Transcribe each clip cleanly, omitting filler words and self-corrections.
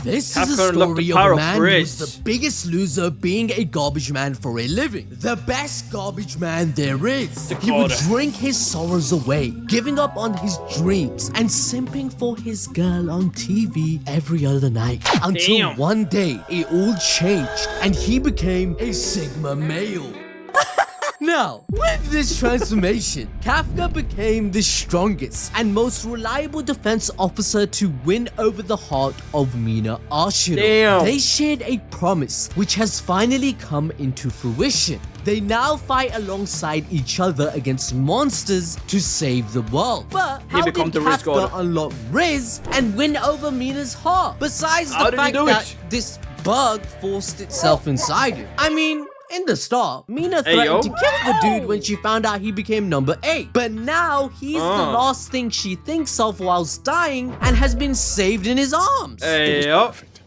This is a Kafka unlocked the story of power a of man who was Rizz. the biggest loser being a garbage man for a living. The best garbage man there is. He would drink his sorrows away, giving up on his dreams and simping for his girl on TV every other night. Until one day, it all changed and he became a Sigma male. Now, with this transformation, Kafka became the strongest and most reliable defense officer to win over the heart of Mina Arsenal. They shared a promise which has finally come into fruition. They now fight alongside each other against monsters to save the world. But how did Kafka unlock Rizz and win over Mina's heart? Besides the fact that this bug forced itself inside him. I mean, in the start, Mina threatened to kill the dude when she found out he became number 8. But now, he's the last thing she thinks of whilst dying and has been saved in his arms. It was perfect.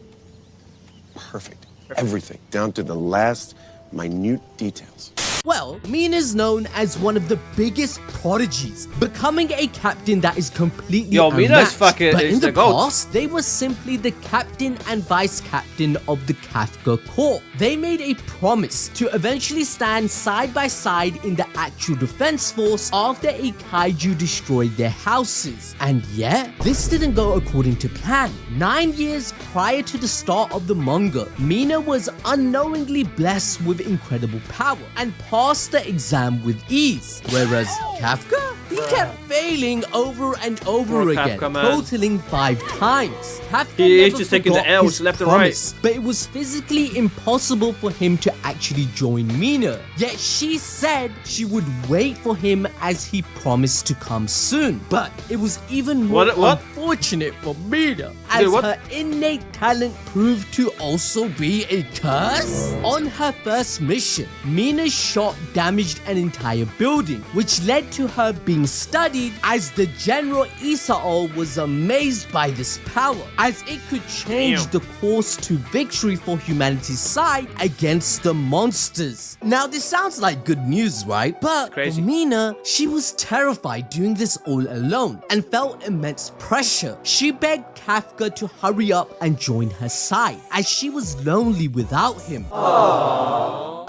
Perfect. Everything, down to the last minute details. Well, Mina's known as one of the biggest prodigies, becoming a captain that is completely unmatched. But in the past, they were simply the captain and vice captain of the Kafka Corps. They made a promise to eventually stand side by side in the actual defense force after a Kaiju destroyed their houses. And yet, this didn't go according to plan. 9 years prior to the start of the manga, Mina was unknowingly blessed with incredible power and passed the exam with ease, whereas Kafka, he kept failing over and over again, totaling 5 times. Kafka never taking the L's left and right, but it was physically impossible for him to actually join Mina. Yet she said she would wait for him as he promised to come soon. But it was even more unfortunate for Mina, as her innate talent proved to also be a curse. On her first mission, Mina shot damaged an entire building, which led to her being studied, as the General Isao was amazed by this power, as it could change the course to victory for humanity's side against the monsters. Now this sounds like good news, right? But for Mina, she was terrified doing this all alone and felt immense pressure. She begged Kafka to hurry up and join her side, as she was lonely without him.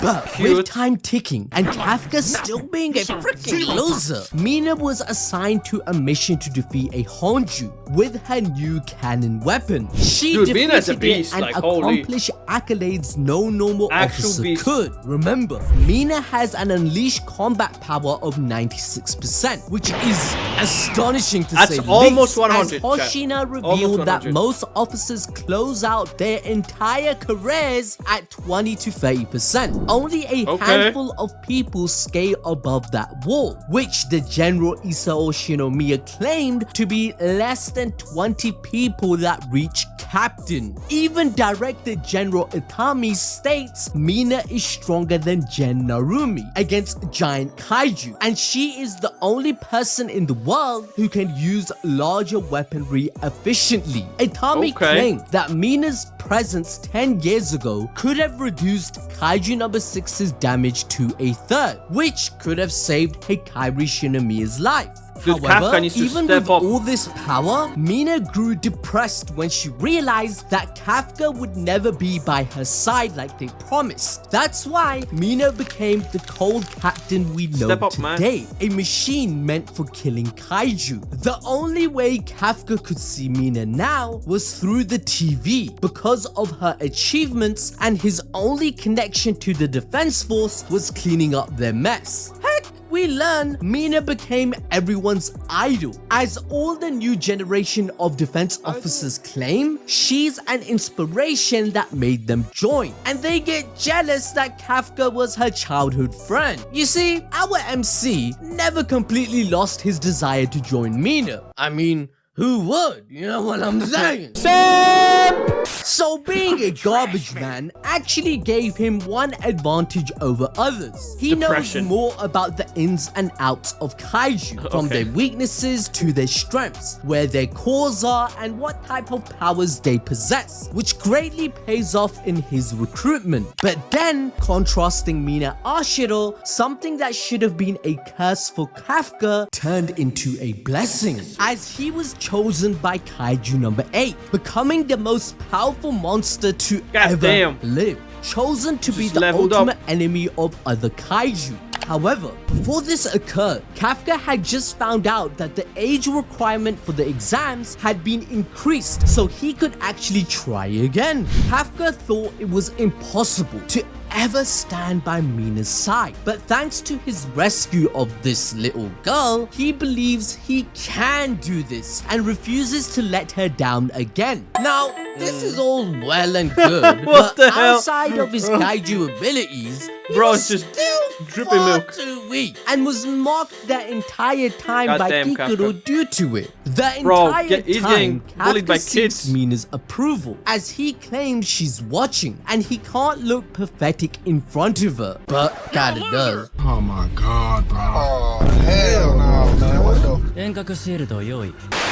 But with time ticking and Kafka still being a freaking loser, Mina was assigned to a mission to defeat a Honju with her new cannon weapon. She defeated it and accomplished accolades no normal officer could. Remember, Mina has an unleashed combat power of 96%, which is astonishing to say the least. Almost 100. As Hoshina revealed that most officers close out their entire careers at 20 to 30%. Only a handful of people scale above that wall, which the General Isao Shinomiya claimed to be less than 20 people that reach captain. Even Director General Itami states Mina is stronger than Gen Narumi against giant kaiju, and she is the only person in the world who can use larger weaponry efficiently. Itami claimed that Mina's presence 10 years ago could have reduced Kaiju number 6's damage to a third, which could have saved Hikari Shinomiya's life. However, even with all this power, Mina grew depressed when she realized that Kafka would never be by her side like they promised. That's why Mina became the cold captain we know today, a machine meant for killing kaiju. The only way Kafka could see Mina now was through the TV because of her achievements, and his only connection to the defense force was cleaning up their mess. Heck, we learn Mina became everyone's idol, as all the new generation of defense officers claim she's an inspiration that made them join, and they get jealous that Kafka was her childhood friend. You see, our MC never completely lost his desire to join Mina. I mean, who would? You know what I'm saying? So So being a garbage man actually gave him one advantage over others. He knows more about the ins and outs of kaiju, from their weaknesses to their strengths, where their cores are and what type of powers they possess, which greatly pays off in his recruitment. But then, contrasting Mina Ashiro, something that should have been a curse for Kafka turned into a blessing, as he was chosen by Kaiju number 8, becoming the most powerful monster to ever live, chosen to be the ultimate enemy of other Kaiju. However, before this occurred, Kafka had just found out that the age requirement for the exams had been increased so he could actually try again. Kafka thought it was impossible to ever stand by Mina's side, but thanks to his rescue of this little girl, he believes he can do this and refuses to let her down again. Now, this is all well and good, but outside of his kaiju abilities, bro, it's just still dripping milk. Too weak and was mocked the entire time by Kikuro due to it. The he's getting bullied by kids. Mina's approval, as he claims she's watching and he can't look pathetic in front of her, but kinda does. Oh my god, bro. Oh hell no, man. What the?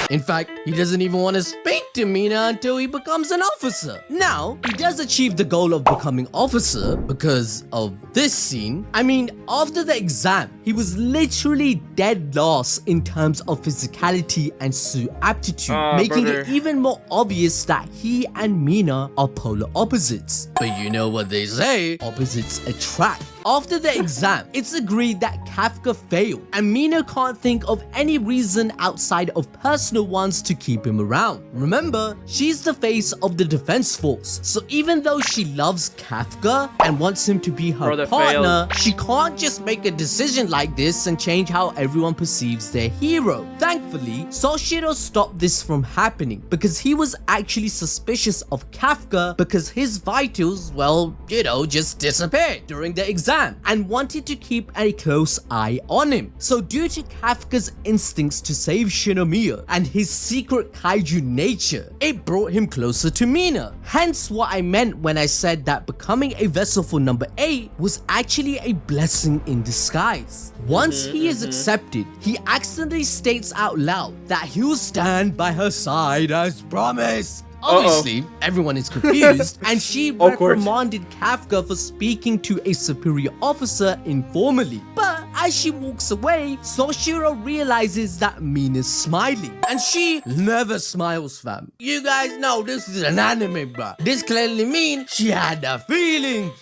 In fact, he doesn't even want to speak to Mina until he becomes an officer. Now, he does achieve the goal of becoming officer because of this scene. I mean, after the exam, he was literally dead last in terms of physicality and suit aptitude, making it even more obvious that he and Mina are polar opposites. But you know what they say, opposites attract. After the exam, it's agreed that Kafka failed, and Mina can't think of any reason outside of personal ones to keep him around. Remember, she's the face of the defense force, so even though she loves Kafka and wants him to be her partner, she can't just make a decision like this and change how everyone perceives their hero. Thankfully, Soshiro stopped this from happening because he was actually suspicious of Kafka because his vitals, well, you know, just disappeared during the exam, and wanted to keep a close eye on him. So due to Kafka's instincts to save Shinomiya and his secret kaiju nature, it brought him closer to Mina. Hence what I meant when I said that becoming a vessel for number 8 was actually a blessing in disguise. Once he is accepted, he accidentally states out loud that he'll stand by her side as promised. Obviously, everyone is confused, and she reprimanded Kafka for speaking to a superior officer informally. But as she walks away, Soshiro realizes that Mina's smiling, and she never smiles, fam. You guys know this is an anime, bro. This clearly means she had the feelings.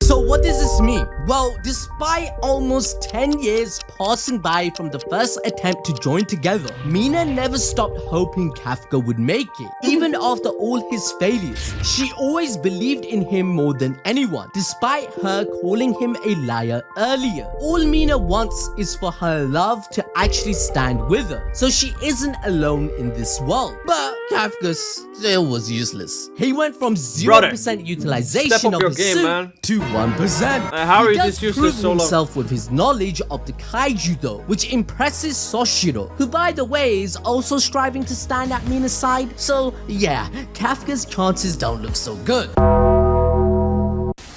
So what does this mean? Well, despite almost 10 years passing by from the first attempt to join together, Mina never stopped hoping Kafka would make it. Even after all his failures, she always believed in him more than anyone, despite her calling him a liar earlier. All Mina wants is for her love to actually stand with her, so she isn't alone in this world. But Kafka still was useless. He went from 0% utilization of his suit to 1%. How he does does prove himself with his knowledge of the kaiju though, which impresses Soshiro, who by the way is also striving to stand at Mina's side. So yeah, Kafka's chances don't look so good.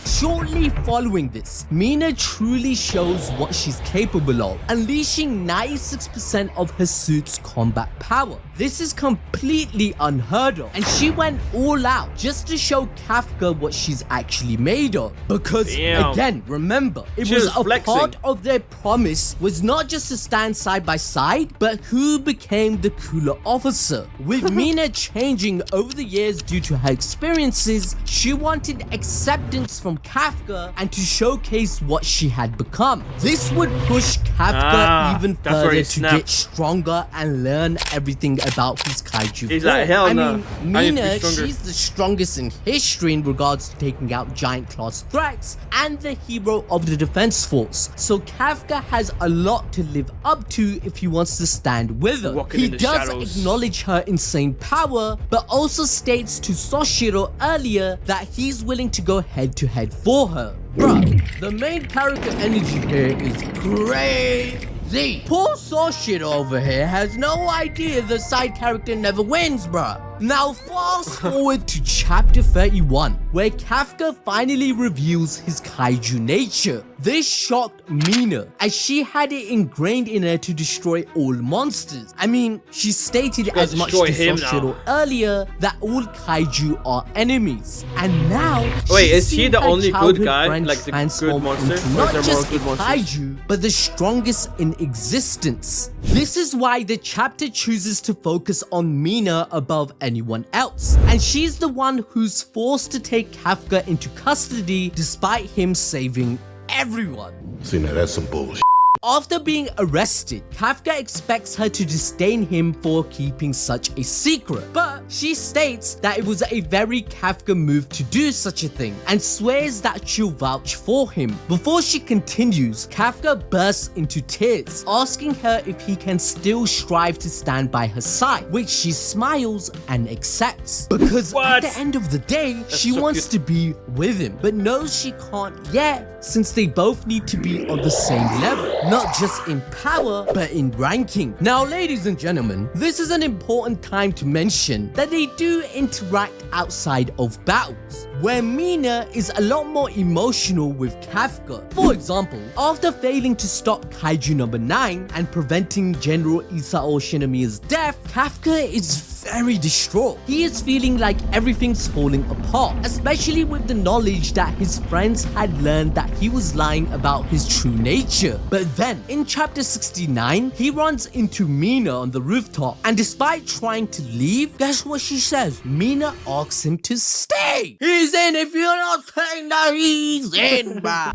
Shortly following this, Mina truly shows what she's capable of, unleashing 96% of her suit's combat power. This is completely unheard of, and she went all out just to show Kafka what she's actually made of. Because again, remember, it was a part of their promise was not just to stand side by side, but who became the cooler officer. With Mina changing over the years due to her experiences, she wanted acceptance from Kafka and to showcase what she had become. This would push Kafka even further to get stronger and learn everything about his kaiju. He's like, hell no. I mean, Mina, she's the strongest in history in regards to taking out giant class threats and the hero of the defense force. So Kafka has a lot to live up to if he wants to stand with her. He does acknowledge her insane power, but also states to Soshiro earlier that he's willing to go head to head for her. Bruh, the main character energy here is crazy. Poor Soshiro over here has no idea the side character never wins, bruh. Now fast forward to chapter 31, where Kafka finally reveals his kaiju nature. This shocked Mina, as she had it ingrained in her to destroy all monsters. I mean, she stated as much to Soshiro earlier that all kaiju are enemies. And now, wait, is he the only good guy? Like the good monster? Not just a kaiju, but the strongest in existence. This is why the chapter chooses to focus on Mina above anyone else. And she's the one who's forced to take Kafka into custody despite him saving everyone. See, now that's some bullshit. After being arrested, Kafka expects her to disdain him for keeping such a secret, but she states that it was a very Kafka move to do such a thing and swears that she'll vouch for him. Before she continues, Kafka bursts into tears, asking her if he can still strive to stand by her side, which she smiles and accepts. Because at the end of the day, she wants to be with him, but knows she can't yet since they both need to be on the same level. Not just in power, but in ranking. Now, ladies and gentlemen, this is an important time to mention that they do interact outside of battles, where Mina is a lot more emotional with Kafka. For example, after failing to stop Kaiju number 9 and preventing General Isao Shinomiya's death, Kafka is very distraught. He is feeling like everything's falling apart, especially with the knowledge that his friends had learned that he was lying about his true nature. But then, in chapter 69, he runs into Mina on the rooftop, and despite trying to leave, guess what she says? Mina asks him to stay. He's in if you're not saying that he's in, bruh.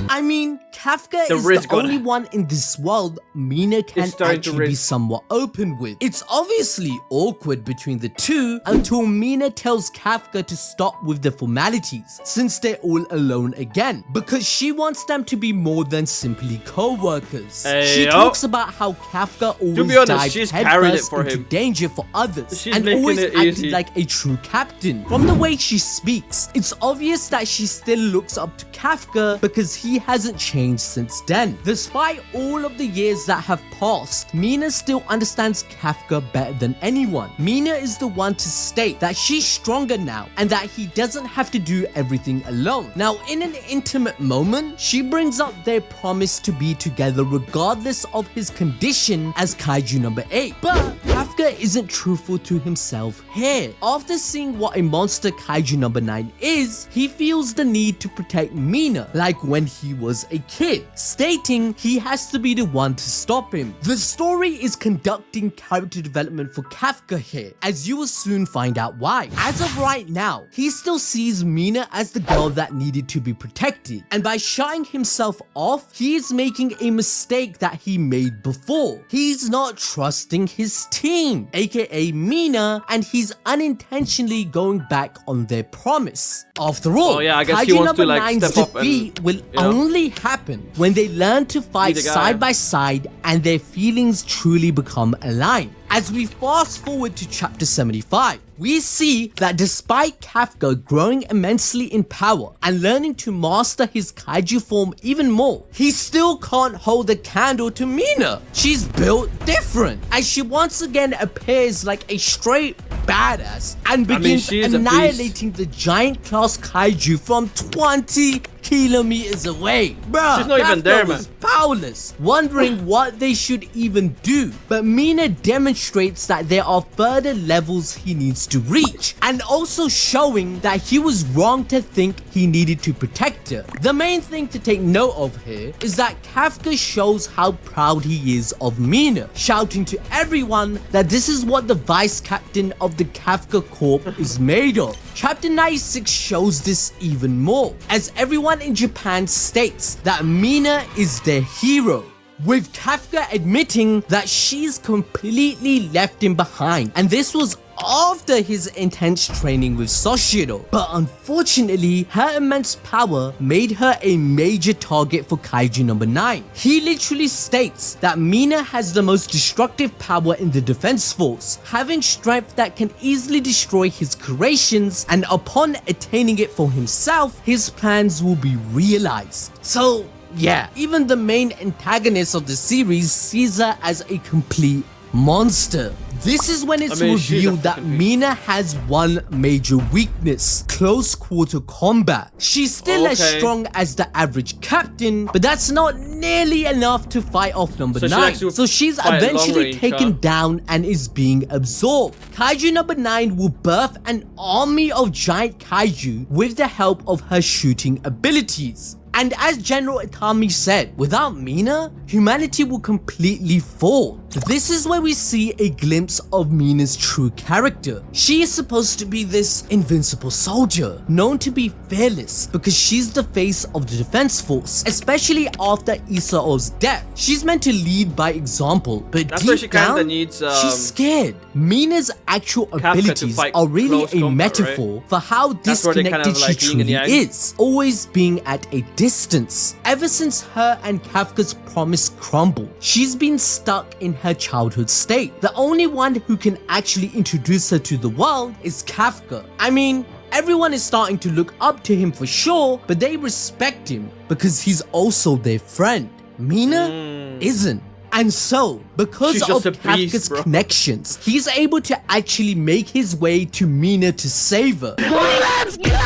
I mean, Kafka is the only one in this world Mina can actually be somewhat open with. It's obviously awkward between the two until Mina tells Kafka to stop with the formalities since they're all alone again, because she wants them to be more than simply co-workers. She talks about how Kafka always dived headfirst into danger for others and always acted like a true captain. From the way she speaks, it's obvious that she still looks up to Kafka because he hasn't changed since then. Despite all of the years that have passed, Mina still understands Kafka better than anyone. Mina is the one to state that she's stronger now and that he doesn't have to do everything alone. Now, in an intimate moment, she brings up their promise to be together regardless of his condition as Kaiju number 8. But Kafka isn't truthful to himself here. After seeing what a monster Kaiju number 9 is, he feels the need to protect Mina like when he was a kid, stating he has to be the one to stop him. The story is conducting character development for Kafka here, as you will soon find out why. As of right now, he still sees Mina as the girl that needed to be protected, and by shutting himself off, he is making a mistake that he made before. He's not trusting his team, aka Mina, and he's unintentionally going back on their promise. After all, I guess he wants to like step up and will only happen when they learn to fight side by side and their feelings truly become aligned. As we fast forward to chapter 75, we see that despite Kafka growing immensely in power and learning to master his kaiju form even more, he still can't hold a candle to Mina. She's built different, as she once again appears like a straight badass and begins annihilating the giant class kaiju from 20 kilometers away. Bruh, she's not even there, man. Was powerless, wondering what they should even do. But Mina demonstrates that there are further levels he needs to reach, and also showing that he was wrong to think he needed to protect her. The main thing to take note of here is that Kafka shows how proud he is of Mina, shouting to everyone that this is what the vice captain of the Kafka Corp is made of. Chapter 96 shows this even more, as everyone in Japan states that Mina is their hero, with Kafka admitting that she's completely left him behind, and this was after his intense training with Soshiro. But unfortunately, her immense power made her a major target for Kaiju number 9. He literally states that Mina has the most destructive power in the defense force, having strength that can easily destroy his creations, and upon attaining it for himself, his plans will be realized. So yeah, even the main antagonist of the series sees her as a complete monster. This is when it's revealed that Mina has one major weakness: close quarter combat. She's still as strong as the average captain, but that's not nearly enough to fight off number 9. So she's eventually taken down and is being absorbed. Kaiju number 9 will birth an army of giant kaiju with the help of her shooting abilities. And as General Itami said, without Mina, humanity will completely fall. This is where we see a glimpse of Mina's true character. She is supposed to be this invincible soldier, known to be fearless because she's the face of the defense force, especially after Isao's death. She's meant to lead by example, but deep down, she's scared. Mina's actual abilities are really a metaphor for how disconnected she truly is, always being at a distance. Ever since her and Kafka's promise crumbled, she's been stuck in her childhood state. The only one who can actually introduce her to the world is Kafka. I mean, everyone is starting to look up to him for sure, but they respect him because he's also their friend. Mina isn't. And so, because of Kafka's connections, he's able to actually make his way to Mina to save her. Let's go!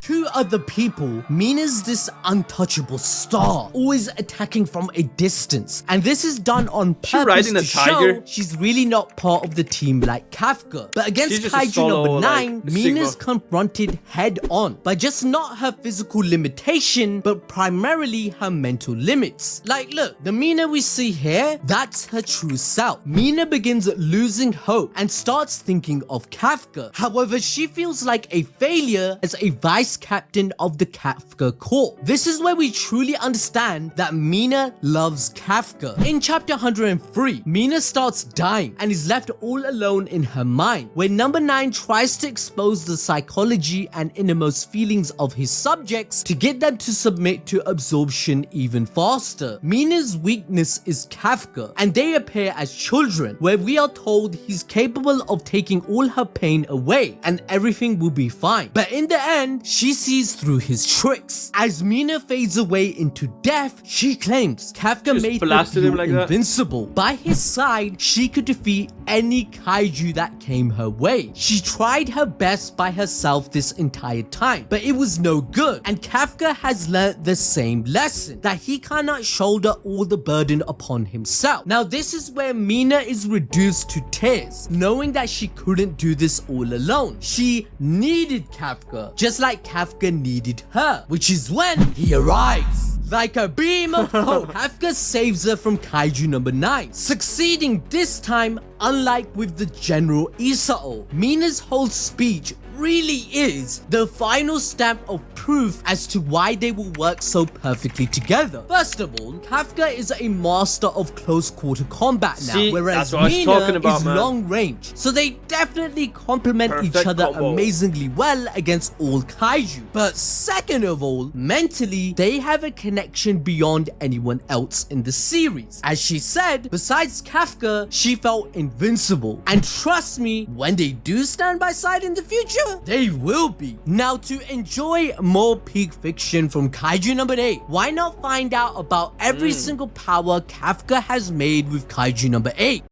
To other people, Mina's this untouchable star, always attacking from a distance, and this is done on purpose to show she's really not part of the team like Kafka. But against Kaiju number 9, Mina's confronted head on by just not her physical limitation, but primarily her mental limits. Like, look, the Mina we see here, that's her true self. Mina begins losing hope and starts thinking of Kafka. However, she feels like a failure as a vice captain of the Kafka Corps. This is where we truly understand that Mina loves Kafka. In chapter 103, Mina starts dying and is left all alone in her mind, where number 9 tries to expose the psychology and innermost feelings of his subjects to get them to submit to absorption even faster. Mina's weakness is Kafka, and they appear as children, where we are told he's capable of taking all her pain away and everything will be fine. But in the end, she sees through his tricks. As Mina fades away into death, she claims Kafka made her feel invincible. By his side, she could defeat any kaiju that came her way. She tried her best by herself this entire time, but it was no good, and Kafka has learnt the same lesson, that he cannot shoulder all the burden upon himself. Now this is where Mina is reduced to tears, knowing that she couldn't do this all alone. She needed Kafka, just like Kafka needed her, which is when he arrives. Like a beam of hope, Kafka saves her from Kaiju number 9, succeeding this time unlike with the General Isao. Mina's whole speech really is the final stamp of proof as to why they will work so perfectly together. First of all, Kafka is a master of close quarter combat now, whereas Mina is long range, so they definitely complement each other amazingly well against all kaiju. But second of all, mentally, they have a connection beyond anyone else in the series. As she said, besides Kafka, she felt invincible, and trust me, when they do stand by side in the future, they will be. Now, to enjoy more peak fiction from Kaiju number 8, why not find out about every single power Kafka has made with Kaiju number 8?